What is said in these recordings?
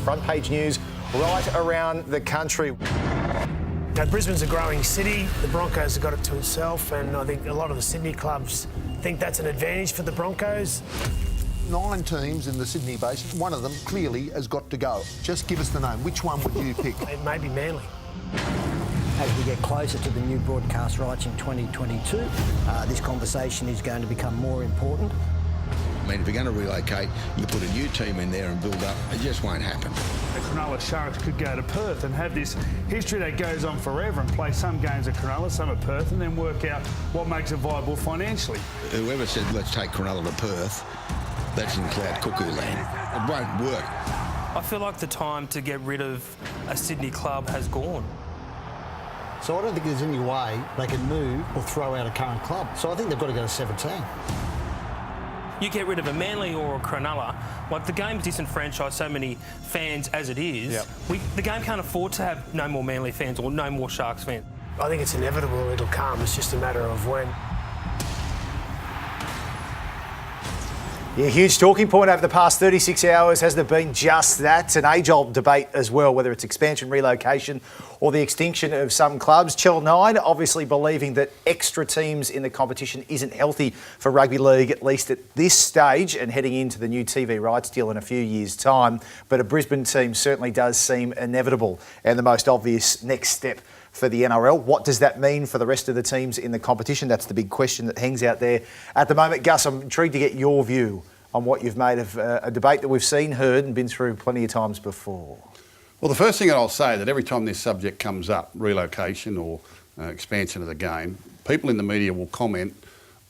front page news right around the country. Now, Brisbane's a growing city. The Broncos have got it to itself, and I think a lot of the Sydney clubs think that's an advantage for the Broncos. 9 teams in the Sydney Basin. One of them clearly has got to go. Just give us the name. Which one would you pick? It may be Manly. As we get closer to the new broadcast rights in 2022, this conversation is going to become more important. I mean, if you're going to relocate, you put a new team in there and build up. It just won't happen. The Cronulla Sharks could go to Perth and have this history that goes on forever and play some games at Cronulla, some at Perth, and then work out what makes it viable financially. Whoever said, let's take Cronulla to Perth, that's in cloud cuckoo land. It won't work. I feel like the time to get rid of a Sydney club has gone. So I don't think there's any way they can move or throw out a current club. So I think they've got to go to 17. You get rid of a Manly or a Cronulla, like the game's disenfranchised so many fans as it is, the game can't afford to have no more Manly fans or no more Sharks fans. I think it's inevitable it'll come. It's just a matter of when. Yeah, huge talking point over the past 36 hours. Has there been just that? It's an age-old debate as well, whether it's expansion, relocation or the extinction of some clubs. Channel 9 obviously believing that extra teams in the competition isn't healthy for rugby league, at least at this stage, and heading into the new TV rights deal in a few years' time. But a Brisbane team certainly does seem inevitable and the most obvious next step for the NRL. What does that mean for the rest of the teams in the competition? That's the big question that hangs out there at the moment. Gus, I'm intrigued to get your view on what you've made of a debate that we've seen, heard and been through plenty of times before. Well, the first thing that I'll say that every time this subject comes up, relocation or expansion of the game, people in the media will comment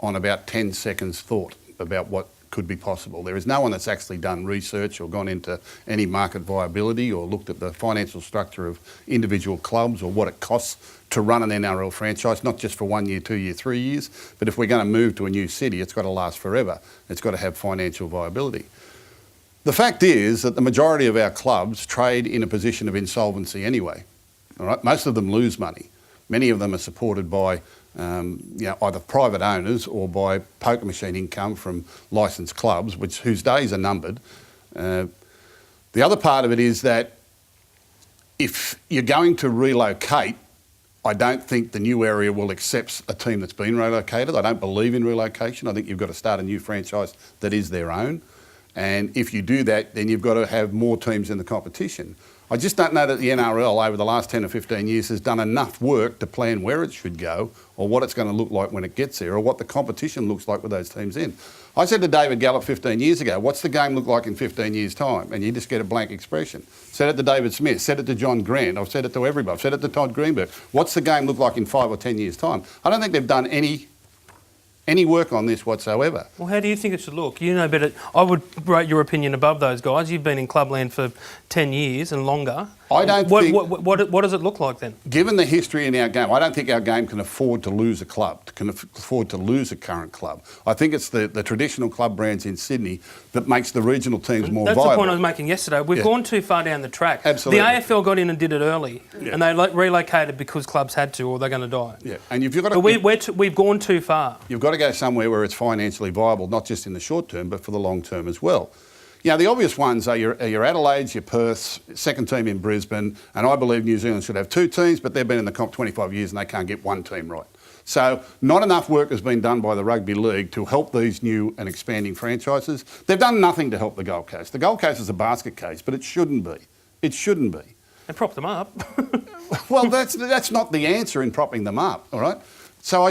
on about 10 seconds thought about what could be possible. There is no one that's actually done research or gone into any market viability or looked at the financial structure of individual clubs or what it costs to run an NRL franchise, not just for 1 year, 2 year, 3 years, but if we're going to move to a new city, it's got to last forever. It's got to have financial viability. The fact is that the majority of our clubs trade in a position of insolvency anyway. All right? Most of them lose money. Many of them are supported by either private owners or by poker machine income from licensed clubs, whose days are numbered. The other part of it is that if you're going to relocate, I don't think the new area will accept a team that's been relocated. I don't believe in relocation. I think you've got to start a new franchise that is their own. And if you do that, then you've got to have more teams in the competition. I just don't know that the NRL over the last 10 or 15 years has done enough work to plan where it should go or what it's going to look like when it gets there or what the competition looks like with those teams in. I said to David Gallop 15 years ago, what's the game look like in 15 years' time? And you just get a blank expression. Said it to David Smith, said it to John Grant, I've said it to everybody, I've said it to Todd Greenberg. What's the game look like in 5 or 10 years' time? I don't think they've done any work on this whatsoever. Well, how do you think it should look? You know better. I would rate your opinion above those guys. You've been in clubland for 10 years and longer. I don't think... What does it look like then? Given the history in our game, I don't think our game can afford to lose a club, can afford to lose a current club. I think it's the traditional club brands in Sydney that makes the regional teams more viable. That's the point I was making yesterday. We've gone too far down the track. Absolutely. The AFL got in and did it early, and they relocated because clubs had to, or they're going to die. Yeah, and you've got to... But we've gone too far. You've got to go somewhere where it's financially viable, not just in the short term, but for the long term as well. You know, the obvious ones are your Adelaides, your Perths, second team in Brisbane, and I believe New Zealand should have 2 teams, but they've been in the comp 25 years and they can't get 1 team right. So not enough work has been done by the Rugby League to help these new and expanding franchises. They've done nothing to help the Gold Coast. The Gold Coast is a basket case, but it shouldn't be. It shouldn't be. And prop them up. Well, that's not the answer in propping them up, all right? So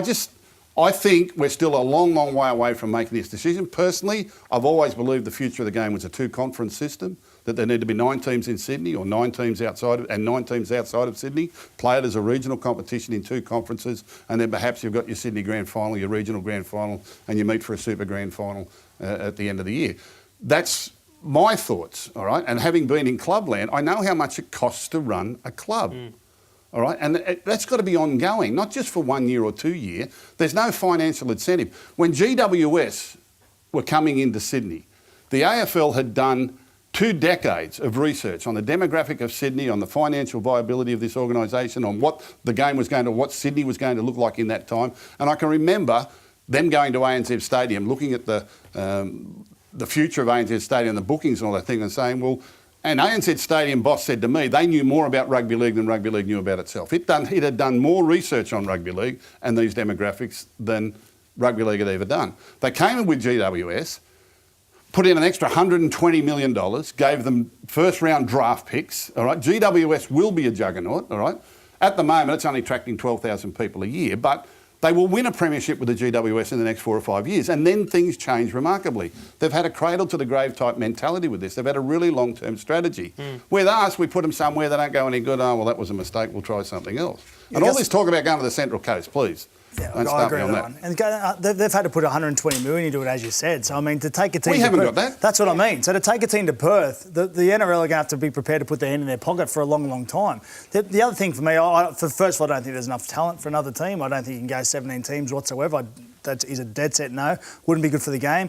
I think we're still a long, long way away from making this decision. Personally, I've always believed the future of the game was a 2-conference system, that there need to be 9 teams in Sydney or 9 teams outside of, and 9 teams outside of Sydney, play it as a regional competition in 2 conferences, and then perhaps you've got your Sydney Grand Final, your regional Grand Final, and you meet for a Super Grand Final at the end of the year. That's my thoughts, all right? And having been in clubland, I know how much it costs to run a club. All right, and that's got to be ongoing, not just for 1 year or 2 year. There's no financial incentive. When GWS were coming into Sydney, the AFL had done 2 decades of research on the demographic of Sydney, on the financial viability of this organisation, on what the game was going to, what Sydney was going to look like in that time. And I can remember them going to ANZ Stadium, looking at the future of ANZ Stadium, the bookings and all that thing, and saying, well, And ANZ Stadium boss said to me they knew more about rugby league than rugby league knew about itself. It had done more research on rugby league and these demographics than rugby league had ever done. They came in with GWS, put in an extra $120 million, gave them first round draft picks, all right? GWS will be a juggernaut, all right? At the moment, it's only attracting 12,000 people a year, but they will win a premiership with the GWS in the next 4 or 5 years, and then things change remarkably. They've had a cradle-to-the-grave type mentality with this. They've had a really long-term strategy. With us, we put them somewhere, they don't go any good. Oh, well, that was a mistake, we'll try something else. And all this talk about going to the Central Coast, please. Yeah, don't I start agree me on with that. that one. And they've had to put 120 million into it, as you said. So, I mean, to take a team We to haven't Perth, got that. That's what I mean. So to take a team to Perth, the NRL are going to have to be prepared to put their hand in their pocket for a long, long time. The other thing for me, first of all, I don't think there's enough talent for another team. I don't think you can go 17 teams whatsoever. That is a dead set no. Wouldn't be good for the game.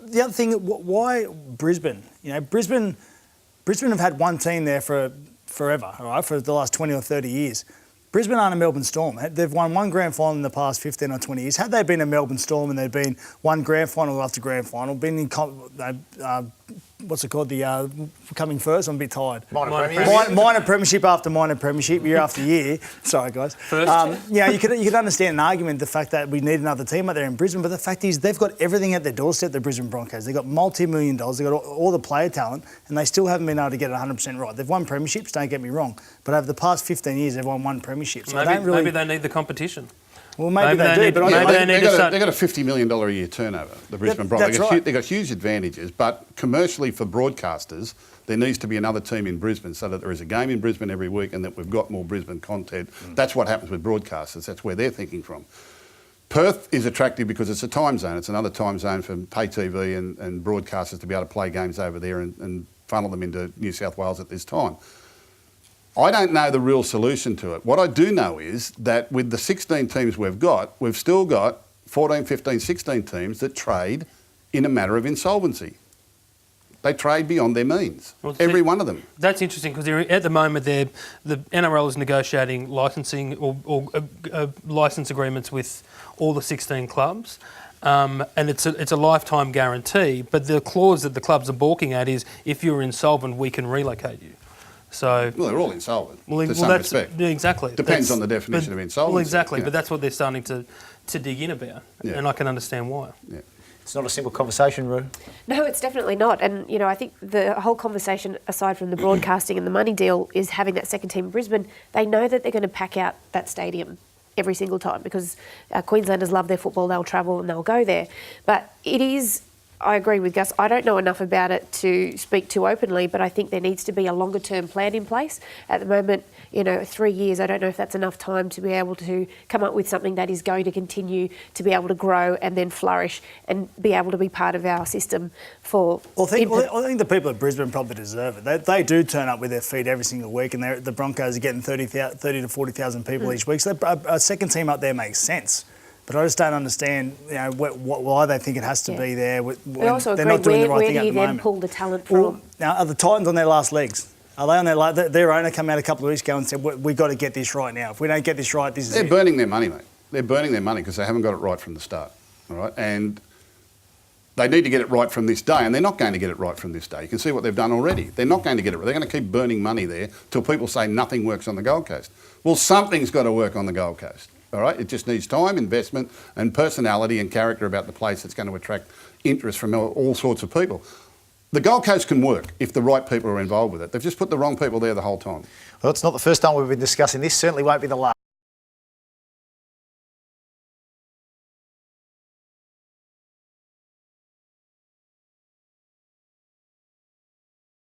The other thing, why Brisbane? You know, Brisbane have had one team there for forever, all right, for the last 20 or 30 years. Brisbane aren't a Melbourne Storm. They've won one grand final in the past 15 or 20 years. Had they been a Melbourne Storm and they'd been one grand final after grand final, been in, what's it called, the coming first, I'm a bit tired. Minor premiership after minor premiership, year after year. Sorry, guys. First. You know, you could understand an argument, the fact that we need another team out there in Brisbane, but the fact is they've got everything at their doorstep, the Brisbane Broncos. They've got multi-million dollars, they've got all the player talent, and they still haven't been able to get it 100% right. They've won premierships, don't get me wrong, but over the past 15 years, they've won one premiership. So maybe they need the competition. Well, maybe they do, but they've got a $50 million a year turnover, the Brisbane Broncos. They've got huge advantages, but commercially for broadcasters, there needs to be another team in Brisbane so that there is a game in Brisbane every week and that we've got more Brisbane content. That's what happens with broadcasters. That's where they're thinking from. Perth is attractive because it's a time zone. It's another time zone for pay TV and broadcasters to be able to play games over there and funnel them into New South Wales at this time. I don't know the real solution to it. What I do know is that with the 16 teams we've still got 14, 15, 16 teams that trade in a matter of insolvency. They trade beyond their means, every one of them. That's interesting because at the moment the NRL is negotiating licensing or license agreements with all the 16 clubs. And it's a lifetime guarantee, but the clause that the clubs are balking at is if you're insolvent, we can relocate you. So, well, they're all insolvent to some respect. Exactly. Depends on the definition of insolvency. Well, exactly, but that's what they're starting to dig in about, and I can understand why. Yeah. It's not a simple conversation, Roo. No, it's definitely not. And, you know, I think the whole conversation, aside from the broadcasting and the money deal, is having that second team in Brisbane. They know that they're going to pack out that stadium every single time because Queenslanders love their football, they'll travel and they'll go there. But it is... I agree with Gus. I don't know enough about it to speak too openly, but I think there needs to be a longer term plan in place. At the moment, you know, 3 years, I don't know if that's enough time to be able to come up with something that is going to continue to be able to grow and then flourish and be able to be part of our system for... I think the people at Brisbane probably deserve it. They do turn up with their feet every single week, and the Broncos are getting 30 to 40,000 people each week. So a second team up there makes sense. But I just don't understand, you know, why they think it has to be there. I also they're agree, not doing the right where thing do at you the then moment. pull the talent from? Well, now, are the Titans on their last legs? Are they on their owner came out a couple of weeks ago and said, we've got to get this right now. If we don't get this right, this is it. They're burning their money, mate. They're burning their money because they haven't got it right from the start, all right? And they need to get it right from this day, and they're not going to get it right from this day. You can see what they've done already. They're not going to get it right. They're going to keep burning money there till people say nothing works on the Gold Coast. Well, something's got to work on the Gold Coast. All right, it just needs time, investment and personality and character about the place that's going to attract interest from all sorts of people. The Gold Coast can work if the right people are involved with it. They've just put the wrong people there the whole time. Well, it's not the first time we've been discussing this. Certainly won't be the last.